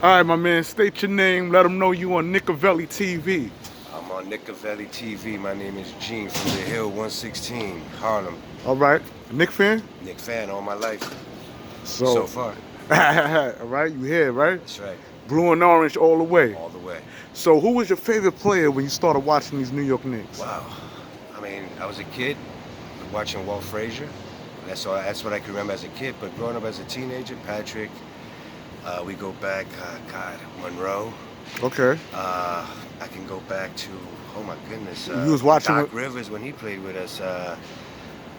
All right, my man, state your name. Let them know you on Nickavelli TV. I'm on Nickavelli TV. My name is Gene from the Hill 116, Harlem. All right, Nick fan? Nick fan all my life, so So, far. all right, you here, right? That's right, Blue and orange all the way. all the way. So, who was your favorite player when you started watching these New York Knicks? Wow. I mean, I was a kid watching Walt Frazier. That's what I can remember as a kid. But growing up as a teenager, Patrick, we go back, God, Monroe. Okay. I can go back to, oh my goodness, You was watching Doc it- Rivers when he played with us.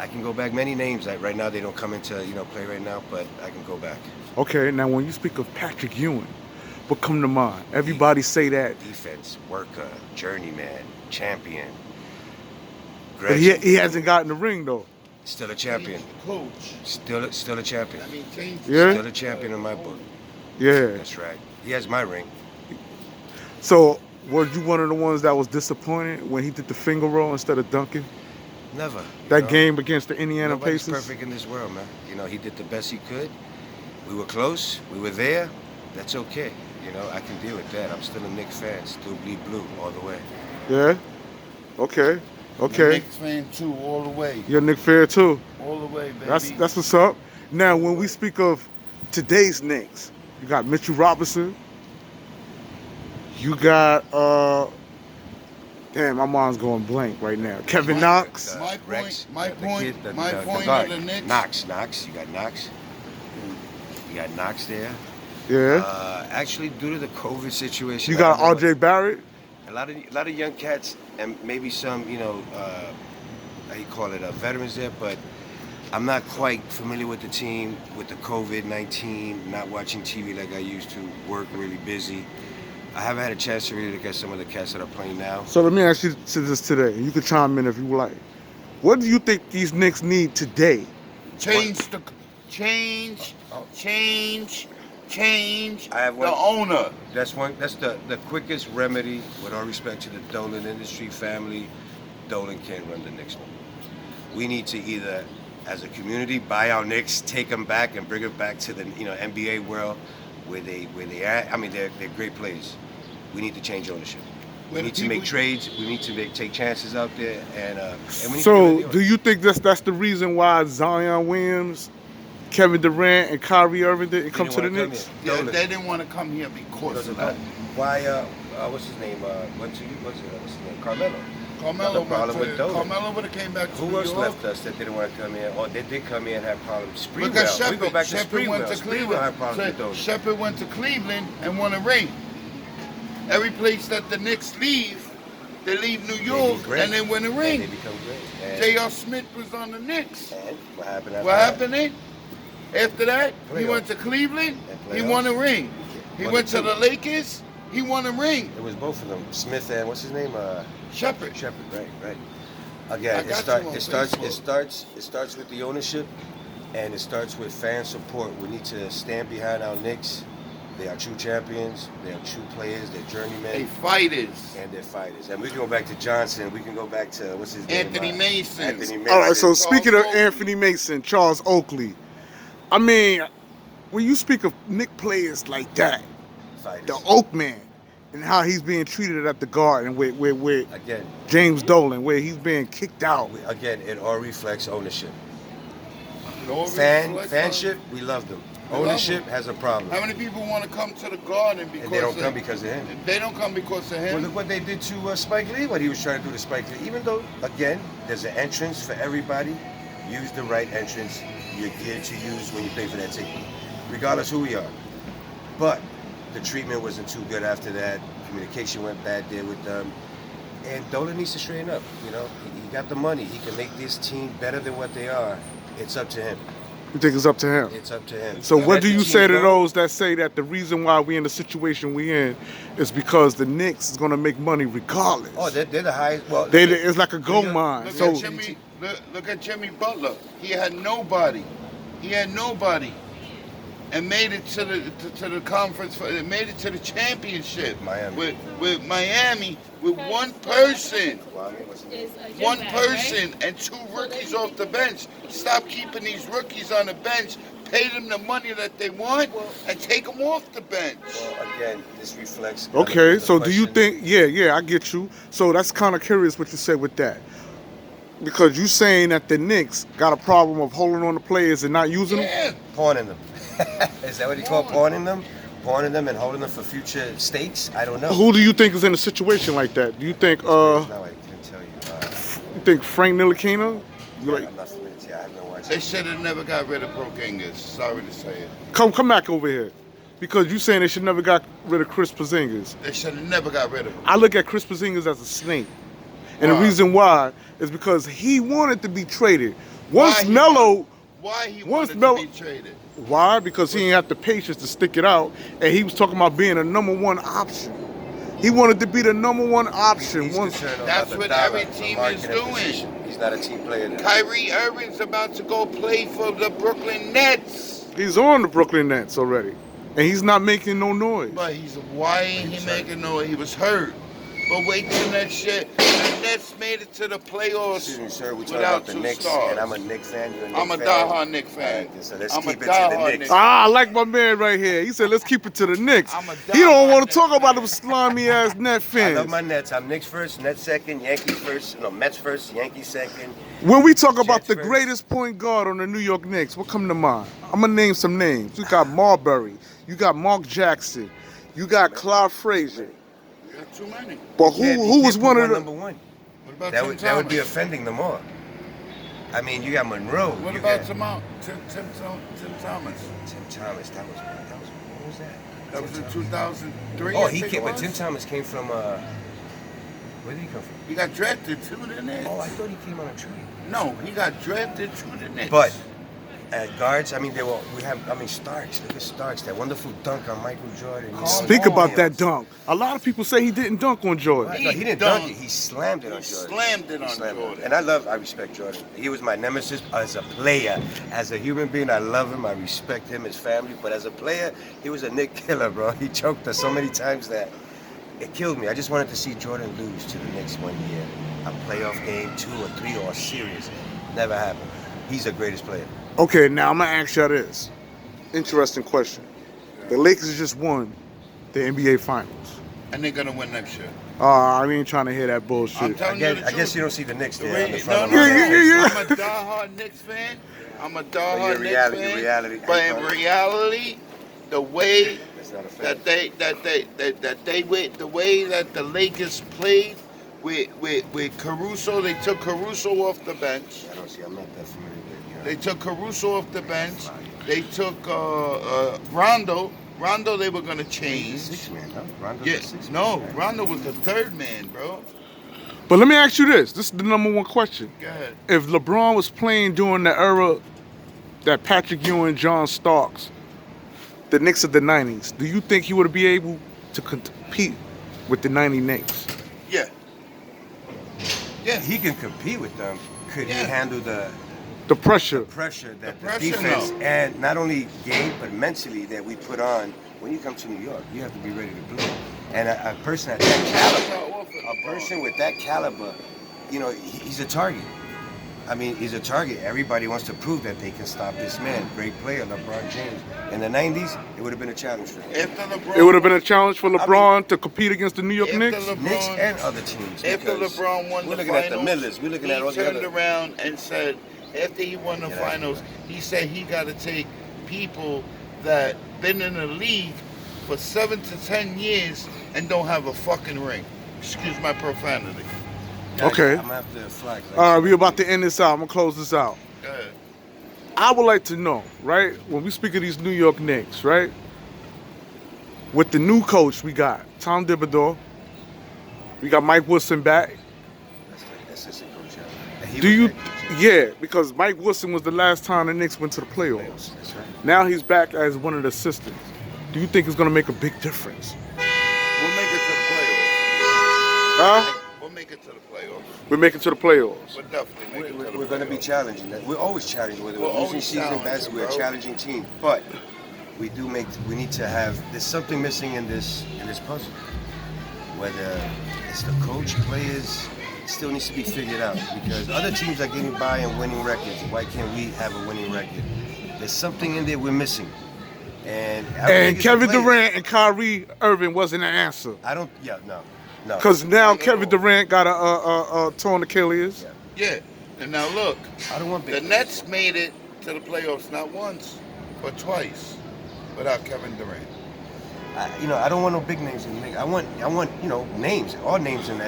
I can go back many names that right now they don't come into play right now, but I can go back. Okay, now when you speak of Patrick Ewing, what come to mind? Everybody say that, Defense, worker, journeyman, champion. but he Gretchen, hasn't gotten the ring though. still a champion. Coach. Still a champion. I mean, change. Yeah. Still a champion in my book. Yeah. That's right. He has my ring. So, was you one of the ones that was disappointed when he did the finger roll instead of dunking? Never. That game against the Indiana Nobody's Pacers? perfect in this world, man. He did the best he could. We were close. We were there. That's okay. I can deal with that. I'm still a Knicks fan. Still bleed blue all the way. Yeah. Okay. Okay. Knicks fan too, all the way. You're a Knicks fan too. All the way, baby. That's what's up. Now, when we speak of today's Knicks, you got Mitchell Robinson. You got damn, my mind's going blank right now. Kevin Knox. My point- Rex, my the point- kid, the my point guard. of the Knicks- Knox. You got Knox. You got Knox there. Yeah. Actually, due to the COVID situation, You got I don't know, R.J. Barrett. a lot of young cats and maybe some how you call it veterans there, but I'm not quite familiar with the team with the COVID-19, not watching TV like I used to, work really busy. I haven't had a chance to really look at some of the cats that are playing now. So let me ask you this today. You can chime in if you like. What do you think these Knicks need today? change. I have the one. owner. That's the quickest remedy, with all respect to the Dolan industry family. Dolan can't run the Knicks no more. We need to either, as a community, buy our Knicks, take them back, and bring them back to the NBA world where they at. I mean, they're great players. We need to change ownership. We Where the need to make people- trades. We need to take chances out there, and we need So to do you think that's the reason why Zion Williams, Kevin Durant, and Kyrie Irving didn't come to the Knicks? They didn't want to come here because of that. Why? What's his name? What's his name? Carmelo. Carmelo problem with Dolan. Carmelo would have came back to Who New else York. left us that didn't want to come here? Or they did come here and have problems? Spreewell. Because We go back to Shepard went Spreewell. to Spreewell Cleveland. had problems with Dolan. Shepard went to Cleveland and won a ring. Every place that the Knicks leave, they leave New York great. and they win a And ring. they become great. And, J.R. Smith was on the Knicks. and what happened after What that? happened then? After that, he Playoffs. went to Cleveland. And He playoffs. won a ring. He Won went the to two. the Lakers. He won a ring. It was both of them. Smith and what's his name? Shepard. Shepard. Right. I Again, got you on it starts with the ownership, and it starts with fan support. We need to stand behind our Knicks. They are true champions. They are true players. They're journeymen. They fighters. And they're fighters. And we can go back to Johnson. We can go back to what's his name? Anthony Mason. Anthony Mason. All right, so Charles speaking of Oakley. Anthony Mason, Charles Oakley, I mean, when you speak of Knick players like that, Fighters. the Oak Man, and how he's being treated at the Garden with Again, James Dolan, where he's being kicked out. it all reflects ownership. No reflex on- Fanship, we love them. love Ownership them. has a problem. How many people want to come to the Garden because And they don't come because of him. They don't come because of him. Well, look what they did to Spike Lee, what he was trying to do to Spike Lee. Even though, again, there's an entrance for everybody, use the right entrance you're geared to use when you pay for that ticket, regardless who we are. But the treatment wasn't too good after that. Communication went bad there with them. And Dolan needs to straighten up. He got the money. He can make this team better than what they are. It's up to him. You think it's up to him? It's up to him. So what Let do the you team say to go. those that say that the reason why we in the situation we in is because the Knicks is going to make money regardless? Oh, they're the highest. Well, It's like a gold mine. Look So at Jimmy. Look at Jimmy Butler. He had nobody. And made it to the conference. Made it to the championship. Miami. With Miami with one person. Is a One gym bag, person right? and two rookies off the bench. Stop keeping these rookies on the bench, pay them the money that they want, and take them off the bench. Well, again, this reflects. Okay, so do you question. think? Yeah, I get you. So that's kind of curious what you said with that, because you saying that the Knicks got a problem of holding on to players and not using them. Yeah. Pawning them? Is that what you call pawning them? Pawning them and holding them for future stakes? I don't know. Who do you think is in a situation like that? Do you think Now I can tell you. you think Frank Ntilikina? You like, I'm not familiar. Yeah, I haven't watched They it. should have never got rid of Porzingis. Sorry to say it. come back over here, because you saying they should never got rid of Chris Porzingis. They should have never got rid of him. I look at Chris Porzingis as a snake, and Why? the reason why is because he wanted to be traded. Why Once he Melo, Why he Once wanted Melo- to be traded? why? Because he didn't have the patience to stick it out, and he was talking about being a number one option. He wanted to be the number one option. He's Once concerned That's about the what dollar, every the team market is and doing. position. He's not a team player. Kyrie Irving's about to go play for the Brooklyn Nets. he's on the Brooklyn Nets already, and he's not making no noise. But why ain't he making no? He was hurt. But wait till next year. The Nets made it to the playoffs Excuse me, sir. We're talking without about the two Knicks, stars. and I'm a Knicks fan. You're a Knicks I'm a fan. diehard Knicks fan. All right, so let's I'm a keep it to the diehard Knicks. Knicks. I like my man right here. He said, let's keep it to the Knicks. I'm a He don't diehard want to talk Knicks about fan. them slimy ass Net I fans. love my Nets. I'm Knicks first, Nets second, Yankees first. No, Mets first, Yankees second. When we talk about Jets the first. greatest point guard on the New York Knicks, what come to mind? I'm gonna name some names. You got Marbury, you got Mark Jackson, you got Clyde Frazier. You got too many. But You can't- who you was can't one put of the? number one? What about That Tim would be Thomas? offending them all. I mean, you got Monroe. What you about got Tim Thomas? Tim Thomas? That was what was that? That was in 2003. Oh, I he think came, it but was. Tim Thomas came from. Where did he come from? He got drafted to the Nets. Oh, I thought he came on a trade. No, he got drafted to the Nets. But at guards, I mean, Starks. Look at Starks. That wonderful dunk on Michael Jordan. You know, Speak and about all that else. dunk. A lot of people say he didn't dunk on Jordan. No, he didn't dunk it. He slammed it on Jordan. Slammed it on Slammed it. Jordan. And I respect Jordan. He was my nemesis as a player. As a human being, I love him. I respect him, his family. But as a player, he was a Nick killer, bro. He choked us so many times that it killed me. I just wanted to see Jordan lose to the Knicks one year. A playoff game, 2 or 3, or a series. Never happened. He's the greatest player. Okay, now I'm gonna ask you this. Interesting question. The Lakers just won the NBA Finals. And they're gonna win next year. I ain't trying to hear that bullshit. I'm telling you the I truth. guess you don't see the Knicks The there way- on the no, front no, of no. my Yeah. I'm a diehard Knicks fan. I'm a you're diehard Knicks reality- fan. you're reality- But in reality, the way That's not a fact. that the way that the Lakers played with Caruso, they took Caruso off the bench. I don't see. I'm not that familiar with. They took Caruso off the bench. They took Rondo. Rondo, they were gonna change. Six man, huh? Rondo's Yeah, a six no, man. Rondo was the third man, bro. But let me ask you this. This is the number one question. Go ahead. If LeBron was playing during the era that Patrick Ewing, John Starks, the Knicks of the 90s, do you think he would be able to compete with the 90 Knicks? Yeah. Yeah. He can compete with them. Could Yeah. he handle the The pressure. pressure that the, pressure, defense no. and not only game but mentally that we put on when you come to New York? You have to be ready to play. And a person at that caliber, a person with that caliber, you know, he's a target. I mean, he's a target. Everybody wants to prove that they can stop this man. Great player, LeBron James. In the 90s, it would have been a challenge for him. After LeBron, It would have been a challenge for LeBron to compete against the New York After Knicks. LeBron- Knicks and other teams. After because LeBron won we're the looking finals, at the Millers. We're looking he at all the turned other. around and said, after he won the Yeah. finals, he said he got to take people that been in the league for 7 to 10 years and don't have a fucking ring. Excuse my profanity. Okay. I'm gonna have to flag. All right, we're about to end this out. I'm going to close this out. Go ahead. I would like to know, right, when we speak of these New York Knicks, right, with the new coach we got, Tom Thibodeau, we got Mike Woodson back. That's assistant coach. And he Do was you, head coach. yeah, because Mike Woodson was the last time the Knicks went to the playoffs. That's right. Now he's back as one of the assistants. Do you think it's going to make a big difference? We'll make it to the playoffs. Huh? We'll make it to the playoffs. We make it to the playoffs. We'll definitely make it to the We're going to be playoffs. challenging. We're always challenging. Whether We're we're losing always season challenging, basketball, we're a bro. challenging team. But we need to have. There's something missing in this puzzle. Whether it's the coach, players, it still needs to be figured out. Because other teams are getting by and winning records. Why can't we have a winning record? There's something in there we're missing. And I don't think And it's the Kevin players. Durant and Kyrie Irving wasn't an answer. I don't. Yeah, no. Because now Not at Kevin all. Durant got a torn Achilles. Yeah. Yeah. And now look, I don't want big the players. Nets made it to the playoffs not once, but twice without Kevin Durant. I don't want no big names in the league. I want names, all names in the